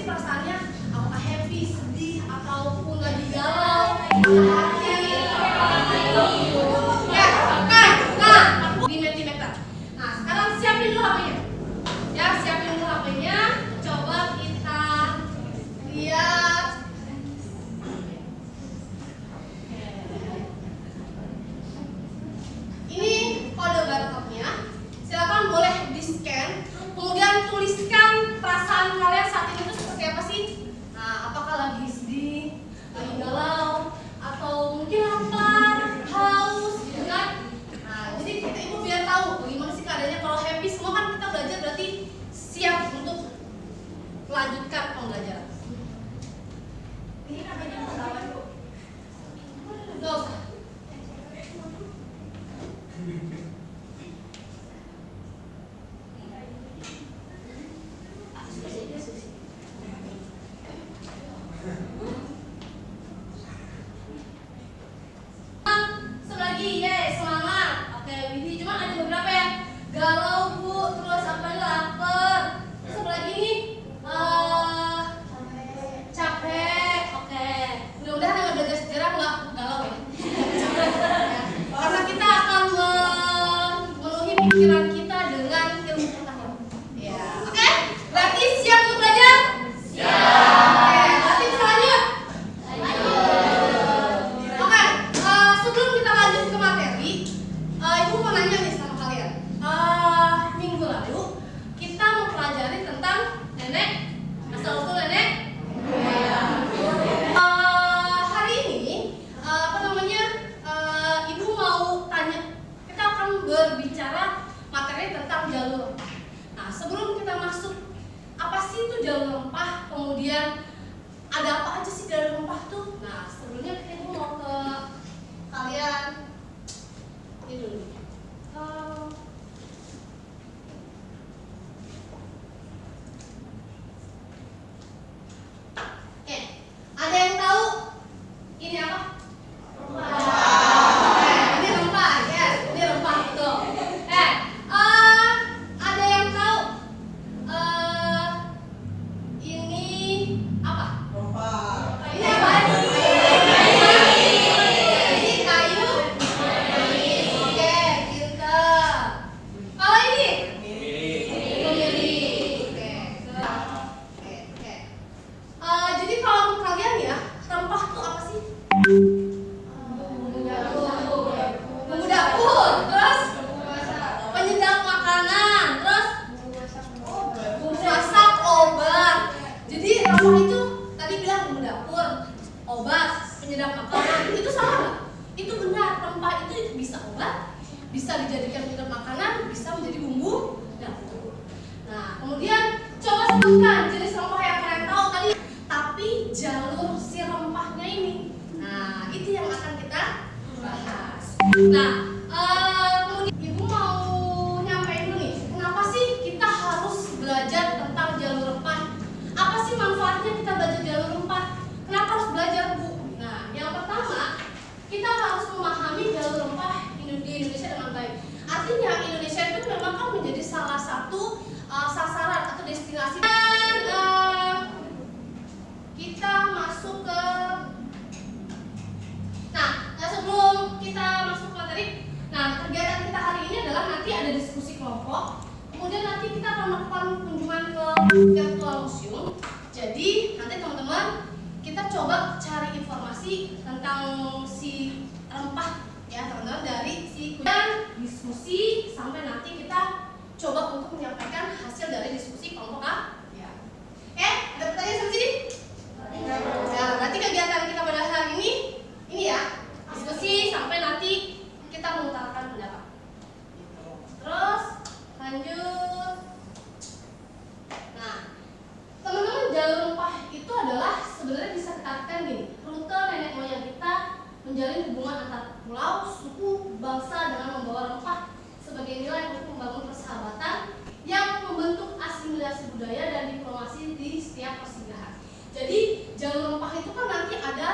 sih perasaannya? Apakah happy, sedih, ataupun lagi galau? Ya, nah, di Mentimeter. Nah, sekarang siapin dulu HP-nya. Ya, siapin dulu HP-nya. Coba kita lihat. Ini kode barcode-nya. Silakan boleh di-scan. Kemudian tuliskan perasaan kalian saat ini itu seperti apa sih? Nah, apakah lagi sedih, lagi galau, atau mungkin lapar, haus, gitu kan? Nah, jadi kita ibu biar tahu bagaimana sih keadaannya. Kalau happy semua kan kita belajar berarti siap untuk melanjutkan pembelajaran. Ini namanya pesawat, Bu. Nggak usah. Lagi, yes, semangat. Oke, Widhi, cuma ada beberapa yang galau, Bu, terus apa nih, lapar. Terus apa lagi nih? Capek. Oke. Mudah-mudahan yang belajar sejarah nggak galau ya. Karena kita akan memenuhi pikiran kita dengan ilmu pengetahuan. Ya, oke? Berarti siap untuk belajar? Siap. Oke, berarti bisa lanjut? Oke, sebelum kita lanjut ke materi, ibu mau nanya nih sama kalian. Minggu lalu kita mempelajari tentang nenek, asal-usul nenek. Hari ini ibu mau tanya. Kita akan berbicara materi tentang jalur rempah. Nah, sebelum kita masuk, apa sih itu jalur rempah? Kemudian ada apa aja sih jalur rempah tuh? Nah, sebelumnya ibu mau ke kalian ini dulu. Oke, ada yang tahu ini apa? Ini rempah, yes, ini rempah betul. Ada yang tahu ini apa? Ini apa? Ini kayu. Oke, pintar. Kalau ini? Kemiri. Oke. Jadi kalau kalian ya, rempah itu apa sih? Bumbu dapur. Terus penyedap makanan. Terus bumbu masak, obat. Jadi rempah itu tadi bilang bumbu dapur, obat, penyedap makanan. Itu salah nggak? Itu benar. Rempah itu bisa obat, bisa dijadikan penyedap makanan, bisa menjadi bumbu dapur. Nah, kemudian coba sebutkan jenis rempah yang kalian tahu tadi. Tapi jalur si rempahnya ini, nah itu yang akan kita bahas. Nah, kemudian ibu mau nyampein dulu nih, kenapa sih kita harus belajar tentang jalur rempah? Apa sih manfaatnya kita belajar jalur rempah? Kenapa harus belajar, Bu? Nah, yang pertama, kita harus memahami jalur rempah di Indonesia dengan baik. Artinya Indonesia itu memang kan menjadi salah satu sasaran atau destinasi. Kita masuk ke sebelum kita masuk ke materi. Nah, kegiatan kita hari ini adalah nanti ada diskusi kelompok. Kemudian nanti kita akan melakukan kunjungan ke virtual museum. Jadi, nanti teman-teman kita coba cari informasi tentang si rempah ya, teman-teman, dari si dan diskusi sampai nanti kita coba untuk menyampaikan hasil dari diskusi kelompok A. Ya. Ada pertanyaan sampai sini? Nah, berarti kegiatan kita pada hari ini ya, diskusi sampai nanti kita mengutarakan pendapat. Terus lanjut. Nah, teman-teman, jalur rempah itu adalah sebenarnya bisa kita artikan gini, rute nenek moyang kita menjalin hubungan antar pulau, suku, bangsa dengan membawa rempah sebagai nilai untuk membangun persahabatan yang membentuk asimilasi budaya dan diplomasi di setiap persinggahan. Jadi jalur rempah itu kan nanti ada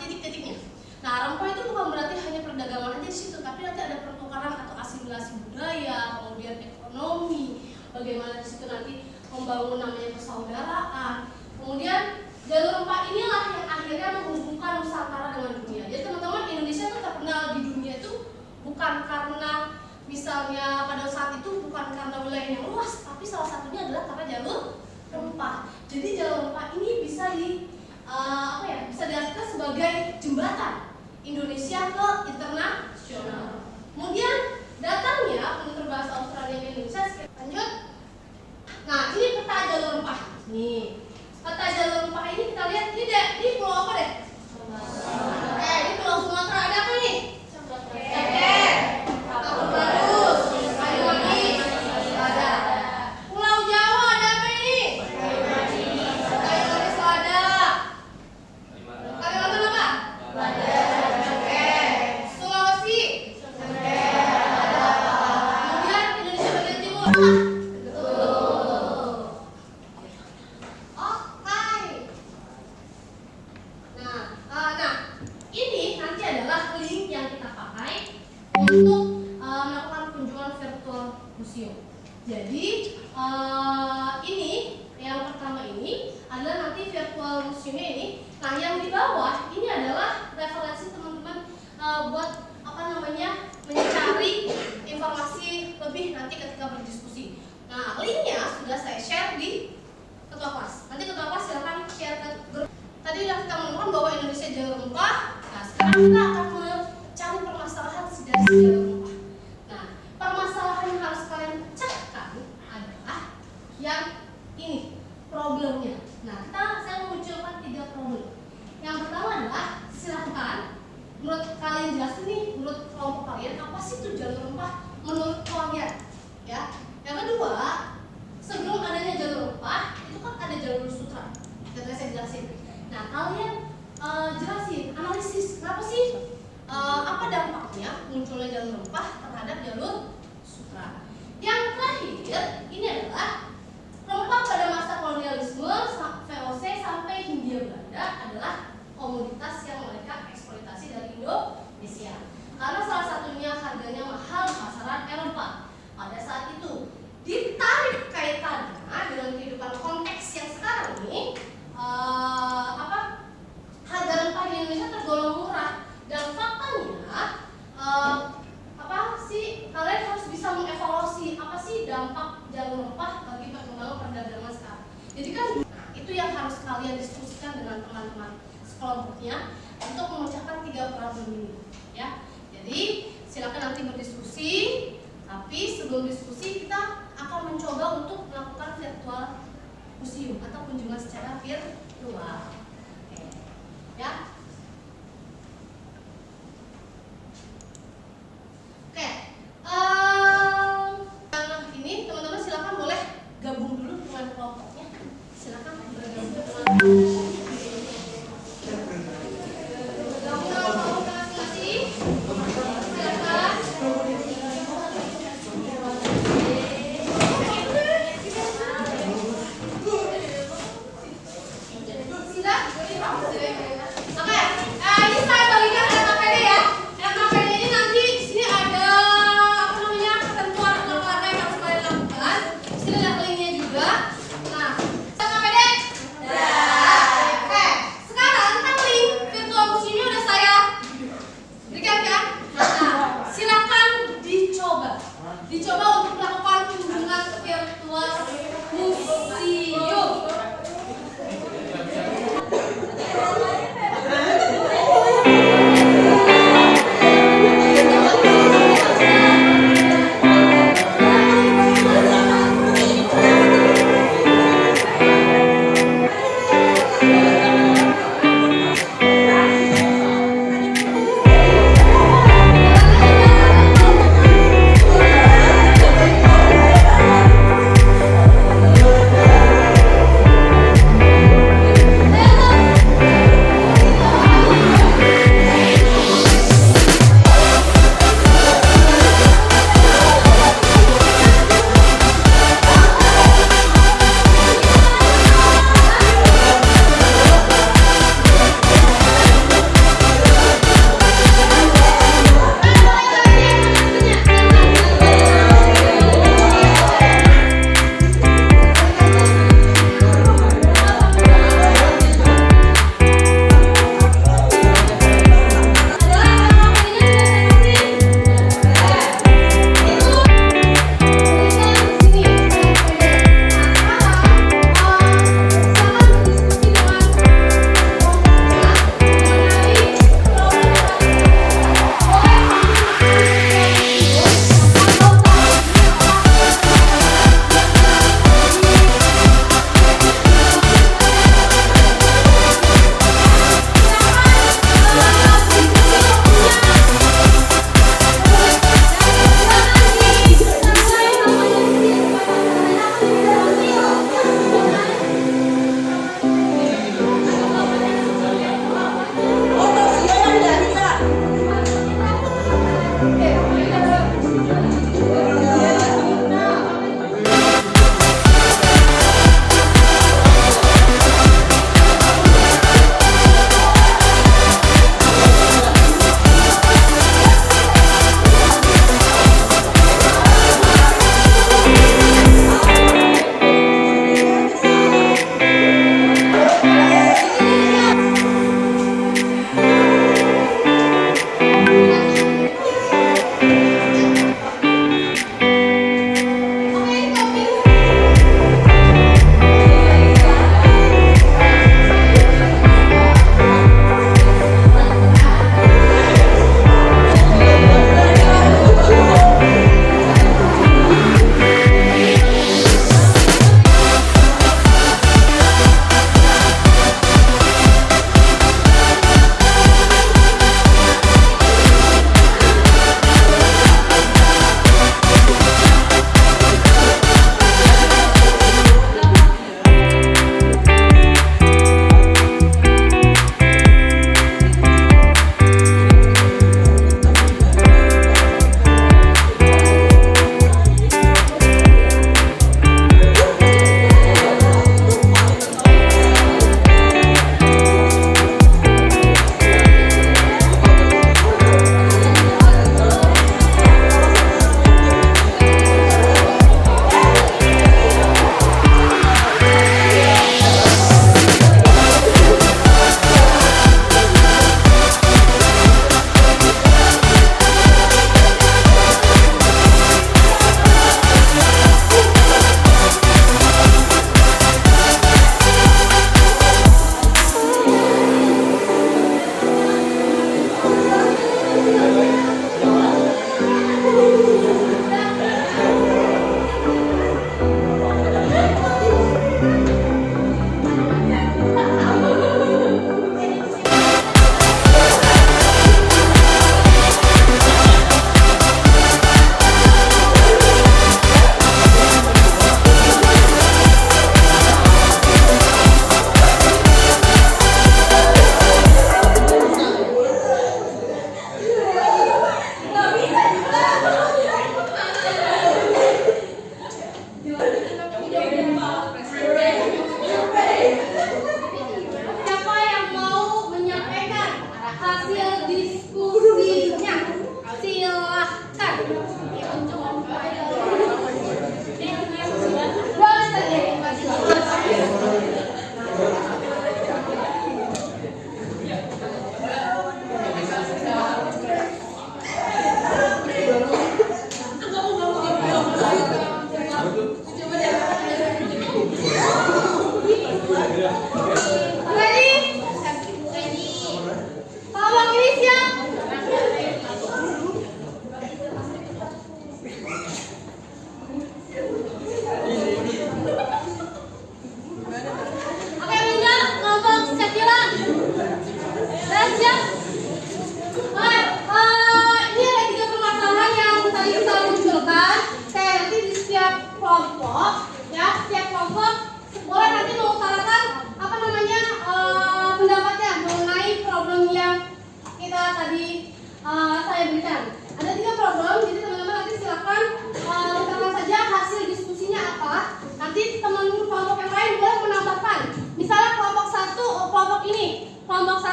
titik-titiknya. Nah, rempah itu bukan berarti hanya perdagangan aja di situ, tapi nanti ada pertukaran atau asimilasi budaya, kemudian ekonomi, bagaimana di situ nanti membangun namanya persaudaraan, Kemudian jalur rempah inilah yang akhirnya menghubungkan Nusantara dengan dunia. Jadi teman-teman, Indonesia itu terkenal di dunia itu bukan karena misalnya pada saat itu bukan karena wilayah yang luas, tapi salah satunya adalah karena jalur rempah. Jadi jalur rempah ini bisa bisa diartikan sebagai jembatan Indonesia ke internasional. Kemudian datangnya penutur bahasa Australia ke Indonesia. Lanjut. Nah, ini peta jalur rempah. Nih, peta jalur rempah ini kita lihat ini pulau apa deh? Ini pulau Sumatera, ada apa nih? Aceh, Kampung Bagus, Banyuwangi, ada. Pulau Jawa ada apa ini? Banyuwangi Selada. Kalimantan apa? Sulawesi. Kemudian Indonesia bagian timur. Untuk melakukan kunjungan virtual museum. Jadi ini yang pertama ini adalah nanti virtual museumnya ini. Nah, yang di bawah ini adalah referensi teman-teman buat mencari informasi lebih nanti ketika berdiskusi. Nah, linknya sudah saya share di ketua kelas. Nanti ketua kelas silakan share ke grup. Tadi sudah kita menemukan bahwa Indonesia jalur rempah. Nah, sekarang kita akan mencari permasalahan dari jalur rempah. Nah, permasalahan yang harus kalian pecahkan adalah yang ini, problemnya. Nah, saya memunculkan 3 problem. Yang pertama adalah silahkan menurut kalian jelasin nih, menurut kelompok kalian apa sih itu jalur rempah menurut kalian, ya. Yang kedua, sebelum adanya jalur rempah itu kan ada jalur sutra. Tadi saya jelasin. Nah, kalian jelasin, analisis kenapa sih apa dampaknya munculnya jalur rempah terhadap jalur sutra. Yang terakhir ini adalah rempah pada masa kolonialisme VOC sampai Hindia Belanda adalah komoditas yang mereka eksploitasi dari Indonesia. Karena salah satunya harganya mahal di pasaran Eropa. Pada saat itu ditarik kaitannya dengan kehidupan konteks yang sekarang ini, harga rempah di Indonesia tergolong murah. Dan faktanya kalian harus bisa mengevaluasi apa sih dampak jalur rempah bagi perkembangan perdagangan sekarang. Jadi kan itu yang harus kalian diskusikan dengan teman-teman sekelompoknya untuk memecahkan 3 problem ini, ya. Jadi silakan nanti berdiskusi. Tapi sebelum diskusi kita akan mencoba untuk melakukan virtual museum atau kunjungan secara virtual. Oke. Ya. Oke, ini teman-teman silakan boleh gabung dulu dengan kelompoknya. Silakan bergabung dengan kelompok masing-masing. Silakan. Silakan.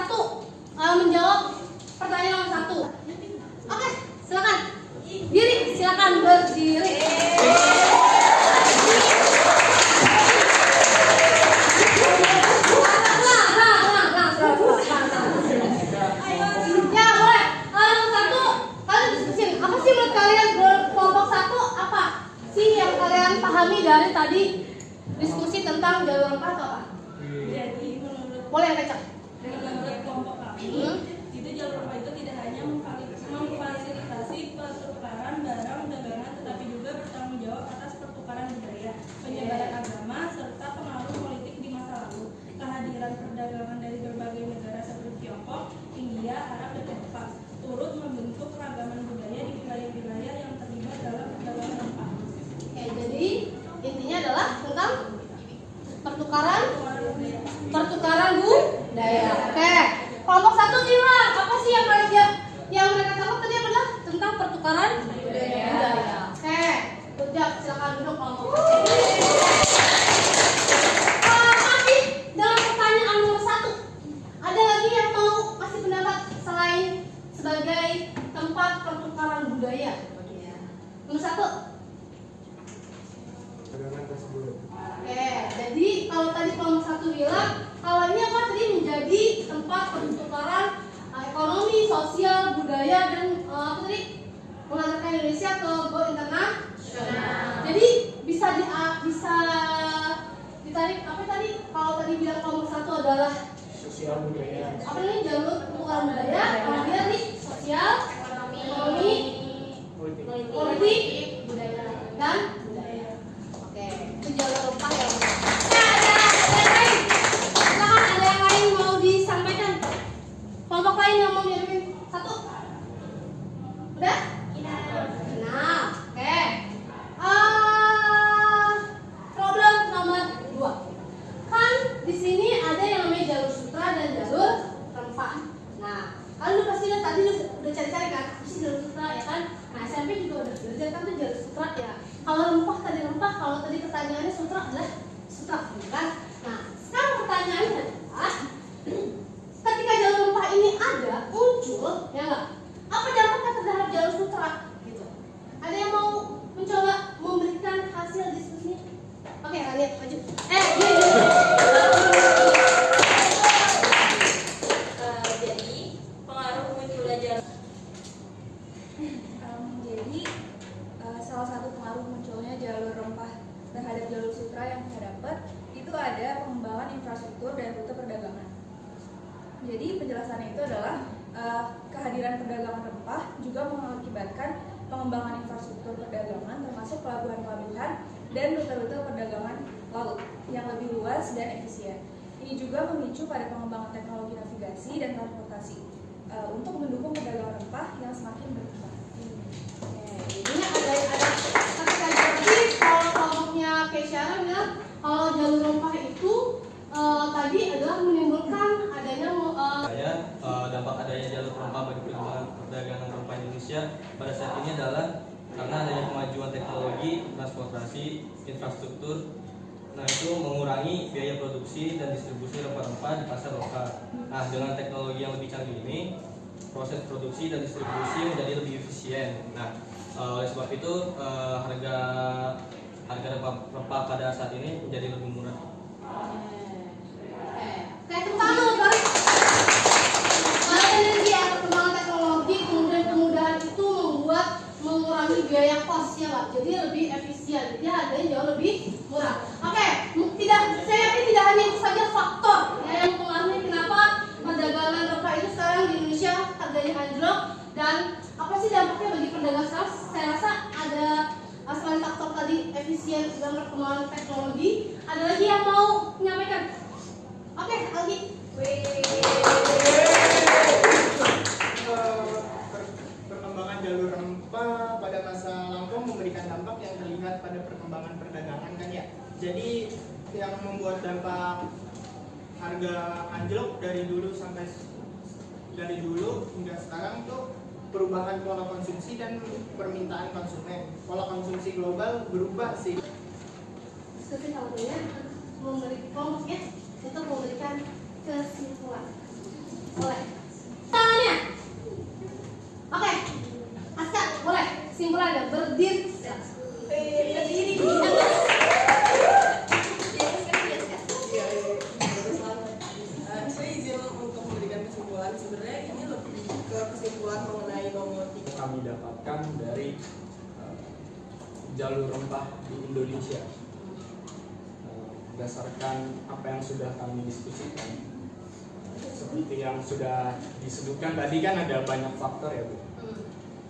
satu menjawab pertanyaan nomor satu. Oke, silakan. Diri, silakan berdiri. Ya boleh. Nomor satu, kalian diskusin. Apa sih menurut kalian kelompok satu apa sih yang kalian pahami dari tadi diskusi tentang jalur rempah atau apa? Jadi Boleh yang kecap. menurut kelompok kami, itu jalur rempah itu tidak hanya memfasilitasi pertukaran barang dagangan, tetapi juga bertanggung jawab atas pertukaran budaya, penyebaran agama, serta pengaruh politik di masa lalu. Kehadiran perdagangan dari berbagai negara seperti Tiongkok, India, Arab, dan Jepang turut membentuk keragaman budaya di wilayah-wilayah yang terlibat dalam perdagangan rempah. Oke, jadi intinya adalah tentang pertukaran budaya. Oke, kelompok satu bilang apa sih yang mereka tangkap tadi adalah tentang pertukaran budaya. Oke, udah silakan duduk kelompok satu. Masih dalam pertanyaan nomor satu, ada lagi yang mau kasih pendapat selain sebagai tempat pertukaran budaya? Nomor satu. Oke, jadi kalau tadi kelompok satu bilang kalau ini apa tadi menjadi tempat pertukaran ekonomi, sosial, budaya dan apa tadi mengantarkan Indonesia ke go internasional. Jadi bisa ditarik apa tadi? Kalau tadi bilang kelompok satu adalah sosial budaya. Apa ini jalur pertukaran budaya? Kalau dia nih sosial, ekonomi, politik, budaya dan budaya. Oke, itu jalur rempah ya. Ada yang lain? Silakan, ada yang lain mau disampaikan? Kelompok lain yang mau diaduin? Satu? Udah? Nah, oke. Problem nomor 2. Kan di sini ada yang namanya jalur sutra dan jalur rempah. Nah, kalian udah pasti tadi udah cari-cari kan? Apa sih jalur sutra ya kan? Nah, SMP juga udah belajar kan tuh jalur sutra ya. Kalau rempah, kalau tadi pertanyaannya sutra adalah sutra, kan? Nah, sekarang pertanyaannya adalah ketika jalur rempah ini ada muncul, ya nggak? Apa dampaknya terhadap jalur sutra? Gitu. Ada yang mau mencoba memberikan hasil diskusi? Oke, kalian maju. Jadi pengaruh munculnya jalur salah satu pengaruh munculnya jalur rempah terhadap jalur sutra yang kita dapat itu ada pengembangan infrastruktur dan rute perdagangan. Jadi penjelasannya itu adalah kehadiran perdagangan rempah juga mengakibatkan pengembangan infrastruktur perdagangan termasuk pelabuhan-pelabuhan dan rute-rute perdagangan laut yang lebih luas dan efisien. Ini juga memicu pada pengembangan teknologi navigasi dan transportasi untuk mendukung perdagangan rempah yang semakin berkembang. Ini ada ketika jadi kalau kelompoknya Keisha bilang kalau jalur rempah itu tadi adalah menimbulkan adanya dampak adanya jalur rempah bagi perdagangan rempah Indonesia pada saat ini adalah karena adanya kemajuan teknologi, transportasi, infrastruktur. Nah, itu mengurangi biaya produksi dan distribusi rempah-rempah di pasar lokal. Nah, dengan teknologi yang lebih canggih ini, proses produksi dan distribusi menjadi lebih efisien. Nah, oleh sebab itu harga rempah pada saat ini menjadi lebih murah. Kayak pertama balik energi atau perkembangan teknologi kemudian kemudahan itu membuat mengurangi biaya kos ya Pak. Jadi lebih efisien, jadi harganya jauh lebih murah. Oke, saya yakin tidak hanya itu saja faktor yang mempengaruhi kenapa perdagangan rempah itu sekarang di Indonesia harganya anjlok dan apa sih dampaknya bagi pedagang sekarang? Saya rasa ada selain faktor tadi efisien dan perkembangan teknologi, ada lagi yang mau menyampaikan? Oke, Algi. Perkembangan jalur rempah pada masa lampau memberikan dampak yang terlihat pada perkembangan perdagangan kan ya. Jadi yang membuat dampak harga anjlok dari dulu hingga sekarang tuh perubahan pola konsumsi dan permintaan konsumen. Pola konsumsi global berubah sih. Satu-satunya memberikan kelompoknya untuk memberikan kesimpulan. Boleh. Tangannya. Oke. Aska, boleh. Kesimpulannya berdiri. Berdiri. Saya izin untuk memberikan kesimpulan. Sebenarnya ini lebih ke kesimpulan mengenai nomotika kami dapatkan dari jalur rempah di Indonesia. Berdasarkan apa yang sudah kami diskusikan, seperti yang sudah disebutkan tadi kan ada banyak faktor ya Bu.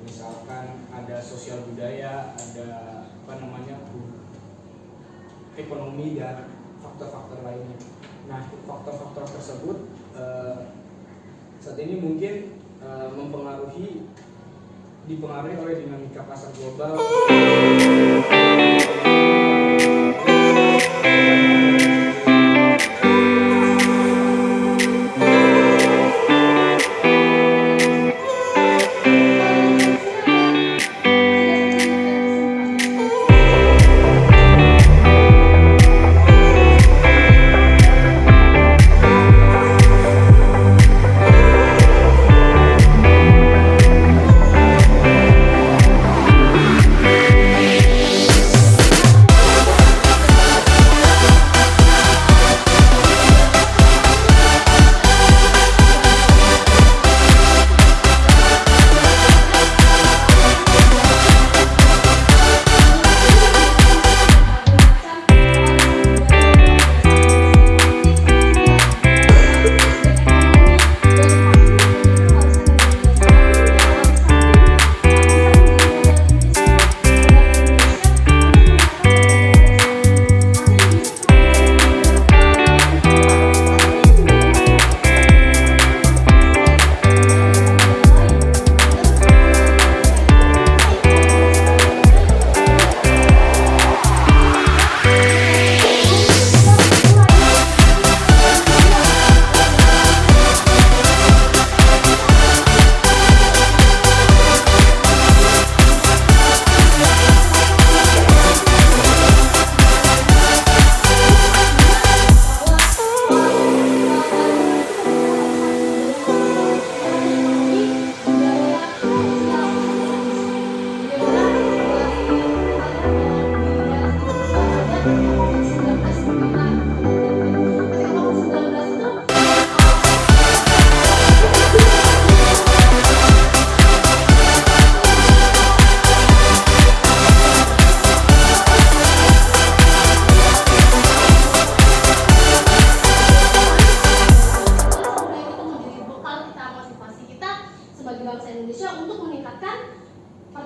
Misalkan ada sosial budaya, ada ekonomi dan faktor-faktor lainnya. Nah, faktor-faktor tersebut saat ini mungkin dipengaruhi oleh dinamika pasar global.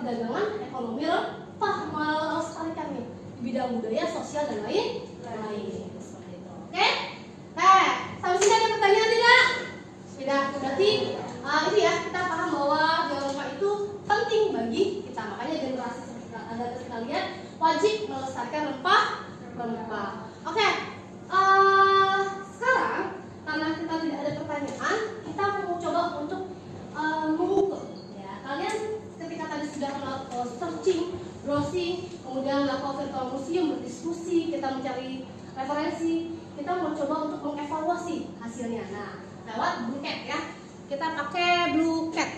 perdagangan, ekonomi, rempah, melestarikan nih di bidang budaya, sosial dan lain. Seperti itu. Oke? Sampai sini ada pertanyaan tidak? Tidak. Berarti ini ya, kita paham bahwa jangan lupa itu penting bagi kita. Makanya generasi sekalian wajib melestarikan rempah. Oke. Sekarang karena kita tidak ada pertanyaan, kita mau coba untuk mengukur. Ya, kalian ketika tadi sudah searching, browsing, kemudian melakukan virtual museum, berdiskusi, kita mencari referensi, kita mau coba untuk mengevaluasi hasilnya. Nah, lewat Blue Cat ya. Kita pakai Blue Cat.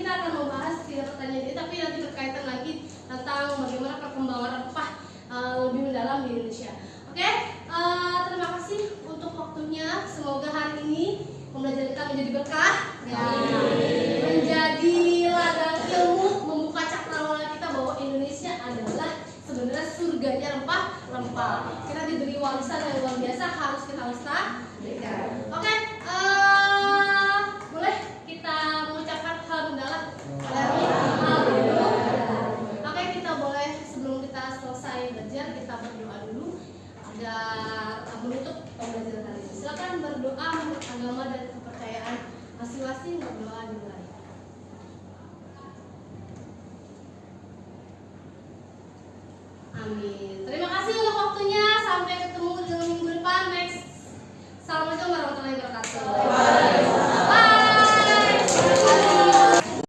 kita akan membahas 3 pertanyaan ini, tapi nanti berkaitan lagi tentang bagaimana perkembangan rempah lebih mendalam di Indonesia. Oke, terima kasih untuk waktunya. Semoga hari ini pembelajaran kita menjadi berkah, ya, menjadi ladang ilmu, membuka cakrawala kita bahwa Indonesia adalah sebenarnya surganya rempah-rempah. Kita diberi warisan yang luar biasa, harus kita lestarikan. Oke, boleh kita mengucapkan alhamdulillah. Oke, kita boleh sebelum kita selesai belajar kita berdoa dulu agar menutup pembelajaran hari ini. Silakan berdoa menurut agama dan kepercayaan masing-masing, berdoa dimulai. Amin.